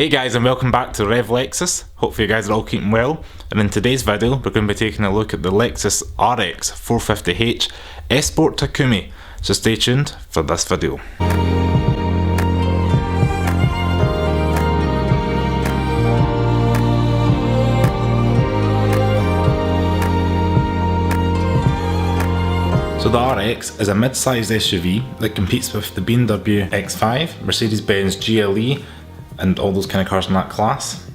Hey guys, and welcome back to Rev Lexus. Hopefully you guys are all keeping well, and in today's video we're going to be taking a look at the Lexus RX 450h S-Sport Takumi, so stay tuned for this video. So the RX is a mid-sized SUV that competes with the BMW X5, Mercedes-Benz GLE, and all those kind of cars in that class.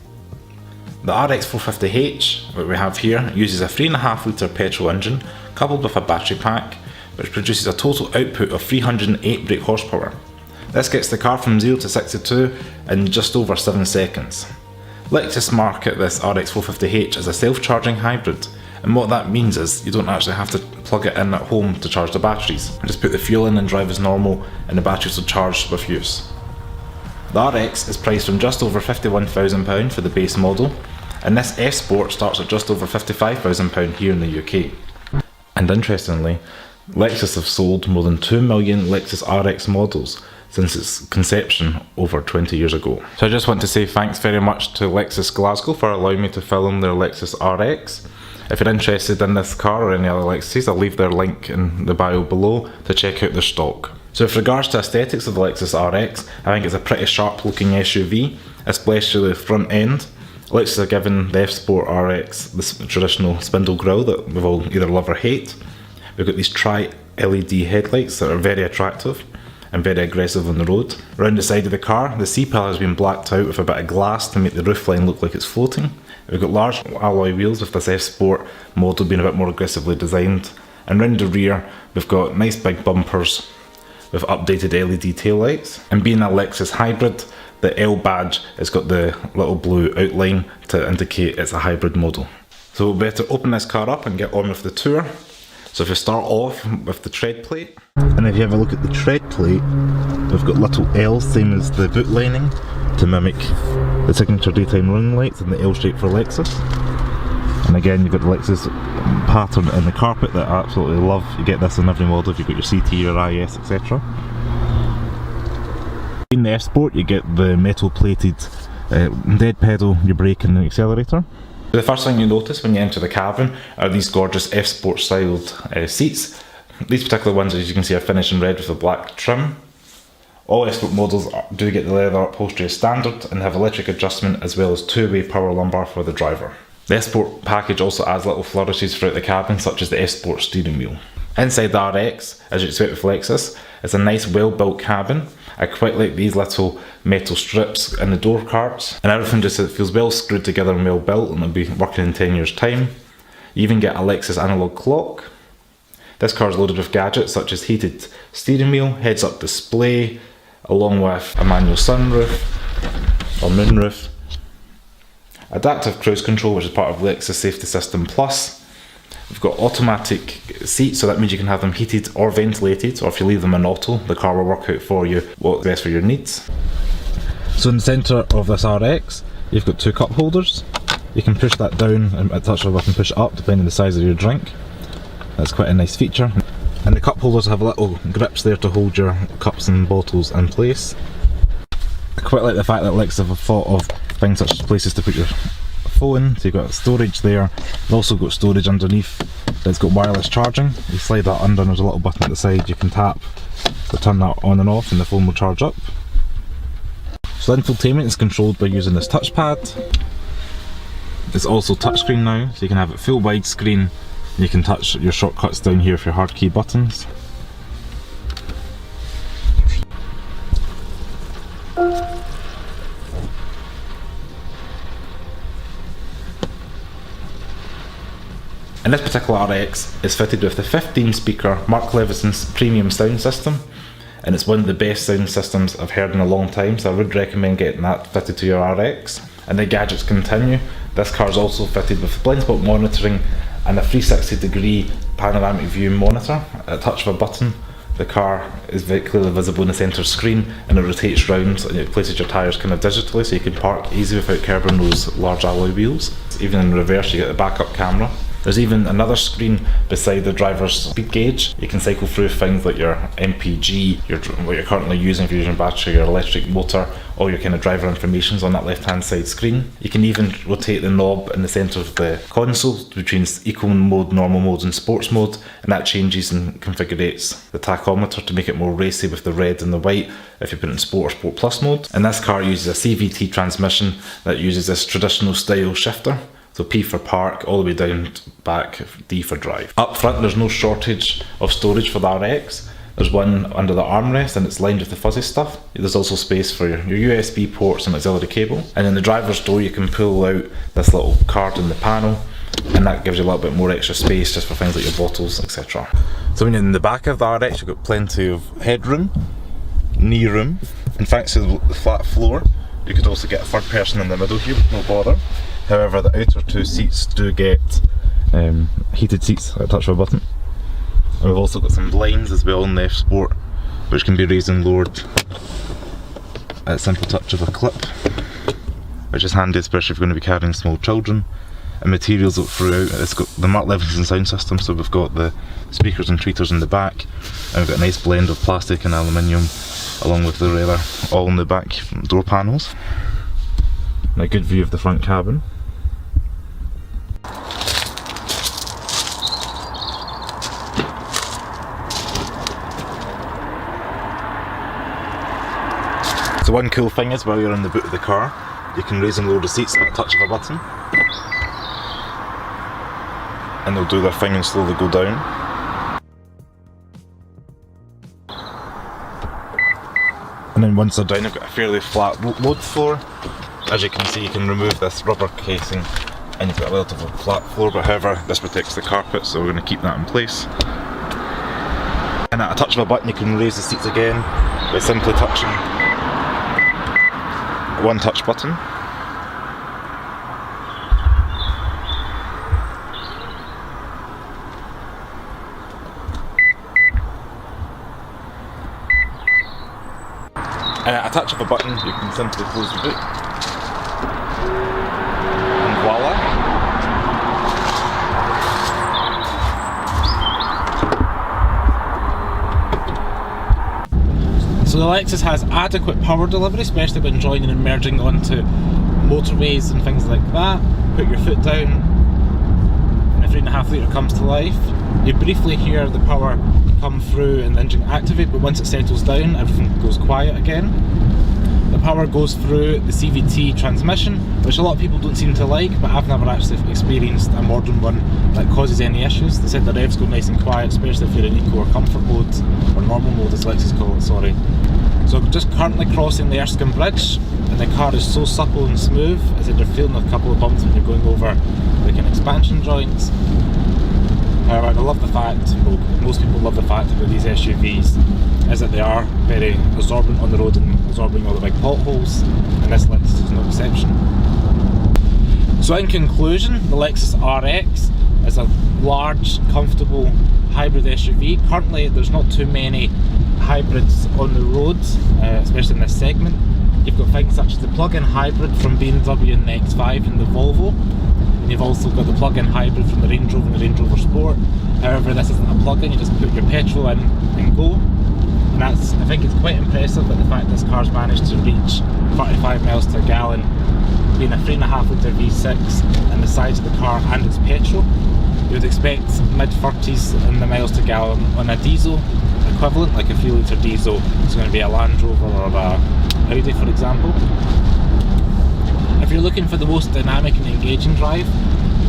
The RX 450h, what we have here, uses a 3.5 litre petrol engine coupled with a battery pack, which produces a total output of 308 brake horsepower. This gets the car from 0 to 62 in just over 7 seconds. Lexus market this RX 450h as a self-charging hybrid, and what that means is you don't actually have to plug it in at home to charge the batteries. Just put the fuel in and drive as normal, and the batteries will charge with use. The RX is priced from just over £51,000 for the base model, and this S-Sport starts at just over £55,000 here in the UK. And interestingly, Lexus have sold more than 2 million Lexus RX models since its conception over 20 years ago. So I just want to say thanks very much to Lexus Glasgow for allowing me to film their Lexus RX. If you're interested in this car or any other Lexuses, I'll leave their link in the bio below to check out their stock. So with regards to aesthetics of the Lexus RX, I think it's a pretty sharp looking SUV, especially the front end. Lexus have given the F-Sport RX this traditional spindle grille that we've all either love or hate. We've got these tri-LED headlights that are very attractive and very aggressive on the road. Around the side of the car, the C-pillar has been blacked out with a bit of glass to make the roofline look like it's floating. We've got large alloy wheels with this F-Sport model being a bit more aggressively designed. And round the rear, we've got nice big bumpers with updated LED taillights. And being a Lexus hybrid, the L badge has got the little blue outline to indicate it's a hybrid model. So we'll better open this car up and get on with the tour. So if we start off with the tread plate, and if you have a look at the tread plate, we've got little L's, same as the boot lining, to mimic the signature daytime running lights and the L shape for Lexus. And again, you've got the Lexus pattern in the carpet that I absolutely love. You get this in every model if you've got your CT, your IS, etc. In the F-Sport, you get the metal plated dead pedal, your brake and the accelerator. The first thing you notice when you enter the cabin are these gorgeous F-Sport styled seats. These particular ones, as you can see, are finished in red with a black trim. All F-Sport models do get the leather upholstery as standard and have electric adjustment as well as two-way power lumbar for the driver. The S-Sport package also adds little flourishes throughout the cabin, such as the S-Sport steering wheel. Inside the RX, as you expect with Lexus, it's a nice well-built cabin. I quite like these little metal strips in the door cards, and everything just feels well screwed together and well built, and it'll be working in 10 years time. You even get a Lexus analog clock. This car is loaded with gadgets such as heated steering wheel, heads-up display, along with a manual sunroof or moonroof, adaptive cruise control, which is part of Lexus Safety System Plus. We've got automatic seats, so that means you can have them heated or ventilated, or if you leave them in auto, the car will work out for you what's best for your needs. So in the centre of this RX, you've got two cup holders. You can push that down and a touch of a button, push it up depending on the size of your drink. That's quite a nice feature. And the cup holders have little grips there to hold your cups and bottles in place. I quite like the fact that Lexus have thought of things such as places to put your phone, so you've got storage there. You've also got storage underneath that's got wireless charging. You slide that under and there's a little button at the side you can tap to turn that on and off and the phone will charge up. So infotainment is controlled by using this touchpad. It's also touchscreen now, so you can have it full widescreen. You can touch your shortcuts down here with your hard key buttons. And this particular RX is fitted with the 15-speaker Mark Levison's premium sound system, and it's one of the best sound systems I've heard in a long time, so I would recommend getting that fitted to your RX. And the gadgets continue. This car is also fitted with blind spot monitoring and a 360-degree panoramic view monitor. At a touch of a button, the car is very clearly visible in the centre screen, and it rotates round and it places your tyres kind of digitally, so you can park easy without curbing those large alloy wheels. Even in reverse, you get the backup camera. There's even another screen beside the driver's speed gauge. You can cycle through things like your MPG, what you're currently using, if you're using battery, your electric motor, all your kind of driver information's on that left hand side screen. You can even rotate the knob in the centre of the console between eco mode, normal mode and sports mode, and that changes and configurates the tachometer to make it more racy with the red and the white if you put it in sport or sport plus mode. And this car uses a CVT transmission that uses this traditional style shifter. So P for park, all the way down back, D for drive. Up front there's no shortage of storage for the RX. There's one under the armrest and it's lined with the fuzzy stuff. There's also space for your USB ports and auxiliary cable. And in the driver's door you can pull out this little card in the panel, and that gives you a little bit more extra space just for things like your bottles, etc. So when you're in the back of the RX you've got plenty of headroom, knee room, and thanks to the flat floor you could also get a third person in the middle here with no bother. However, the outer two seats do get heated seats at a touch of a button. And we've also got some blinds as well in the F Sport, which can be raised and lowered at a simple touch of a clip, which is handy especially if you're going to be carrying small children. And materials look throughout. It's got the Mark Levinson sound system, so we've got the speakers and tweeters in the back, and we've got a nice blend of plastic and aluminium along with the leather, all in the back door panels. And a good view of the front cabin. So one cool thing is, while you're in the boot of the car, you can raise and lower the seats at a touch of a button, and they'll do their thing and slowly go down. And then once they're down, I've got a fairly flat load floor. As you can see, you can remove this rubber casing and you've got a relatively flat floor, but however this protects the carpet, so we're going to keep that in place. And at a touch of a button you can raise the seats again by simply touching one touch button. And at a touch of a button you can simply close the boot. And voila! So the Lexus has adequate power delivery, especially when joining and merging onto motorways and things like that. Put your foot down and the 3.5 litre comes to life. You briefly hear the power come through and the engine activate, but once it settles down everything goes quiet again. The power goes through the CVT transmission, which a lot of people don't seem to like, but I've never actually experienced a modern one that causes any issues. They said the revs go nice and quiet, especially if you're in eco or comfort mode, or normal mode as Lexus call it, sorry. So I'm just currently crossing the Erskine Bridge, and the car is so supple and smooth, as if you're feeling a couple of bumps when you're going over like an expansion joints. However, I love the fact, well, most people love the fact about these SUVs, is that they are very absorbent on the road and absorbing all the big potholes, and this Lexus is no exception. So in conclusion, the Lexus RX is a large, comfortable hybrid SUV. Currently there's not too many hybrids on the road, especially in this segment. You've got things such as the plug-in hybrid from BMW and the X5 and the Volvo. And you've also got the plug-in hybrid from the Range Rover and the Range Rover Sport. However, this isn't a plug-in, you just put your petrol in and go. And I think it's quite impressive that the fact this car's managed to reach 35 miles to a gallon, being a 3.5 litre V6 and the size of the car and its petrol. You would expect mid-30s in the miles to gallon on a diesel equivalent, like a 3 litre diesel. It's going to be a Land Rover or a Audi, for example. If you're looking for the most dynamic and engaging drive,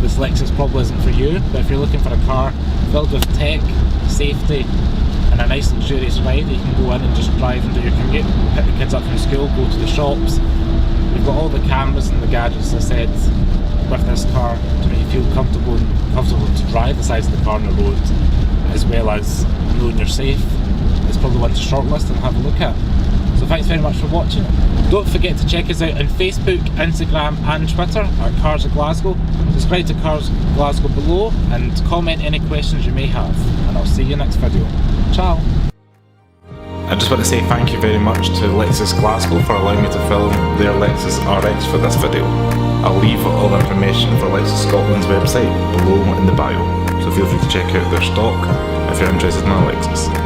this Lexus probably isn't for you, but if you're looking for a car filled with tech, safety and a nice luxurious ride, you can go in and just drive and do your commute, pick the kids up from school, go to the shops. You've got all the cameras and the gadgets, as I said, with this car to make you feel comfortable to drive the size of the car on the road, as well as knowing you're safe. It's probably one to shortlist and have a look at. So thanks very much for watching. Don't forget to check us out on Facebook, Instagram and Twitter at Cars of Glasgow. Subscribe to Cars Glasgow below and comment any questions you may have. And I'll see you next video. Ciao! I just want to say thank you very much to Lexus Glasgow for allowing me to film their Lexus RX for this video. I'll leave all the information for Lexus Scotland's website below in the bio, so feel free to check out their stock if you're interested in a Lexus.